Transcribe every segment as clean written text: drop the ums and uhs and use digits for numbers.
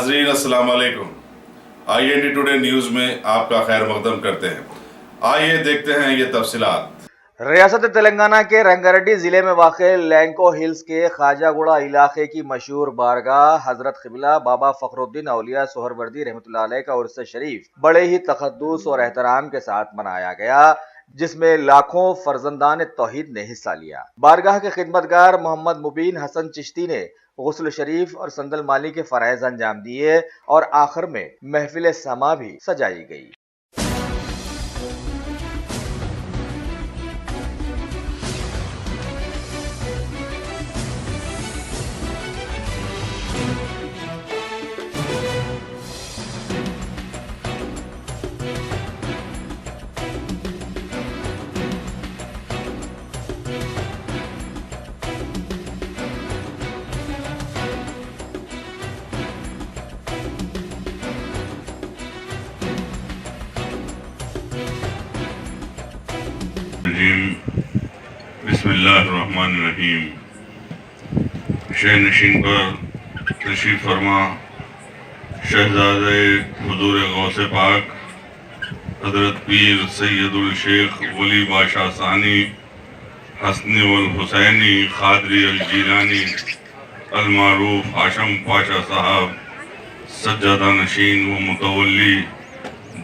नाजरीन अस्सलाम वालेकुम। IND टुडे न्यूज़ में आपका खैर मकदम करते हैं। आइए देखते हैं ये तफसीलात। रियासत तेलंगाना के रंगारेड्डी जिले में वाक़े लैंको हिल्स के खाजागुड़ा इलाके की मशहूर बारगाह हजरत क़िबला बाबा फ़खरुद्दीन औलिया सोहरवर्दी रहमतुल्लाह अलैह का उर्स शरीफ बड़े ही तक़द्दुस और एहतराम के साथ मनाया गया, जिसमें लाखों फर्जंदान तौहीद ने हिस्सा लिया। बारगाह के खिदमतगार मोहम्मद मुबीन हसन चिश्ती ने गुस्ल शरीफ और संदल माली के फ़राइज़ अंजाम दिए और आखिर में महफिल समा भी सजाई गई। बिस्मिल्लाहिर्रहमानिर्रहीम। शह नशीन पर तशरीफ फरमा शहजादे हुजूर गौसे पाक हजरत पीर सैयदुल शेख वली बादशाह सानी हसनी वल हुसैनी खादरी अल जीलानी अल मारूफ हाशम पाशा साहब सज्जादा नशीन व मुतवल्ली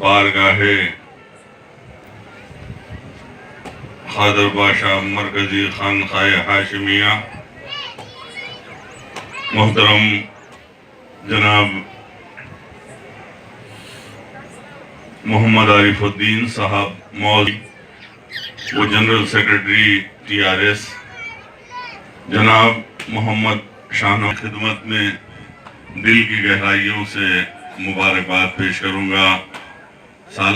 बारगाहे खादर बादशाह मरकजी खानकाए हाशिमिया मोहतरम जनाब मोहम्मद आरिफुद्दीन साहब मौलवी व जनरल सेक्रेटरी TRS जनाब मोहम्मद शाह खिदमत में दिल की गहराइयों से मुबारकबाद पेश करूँगा। साल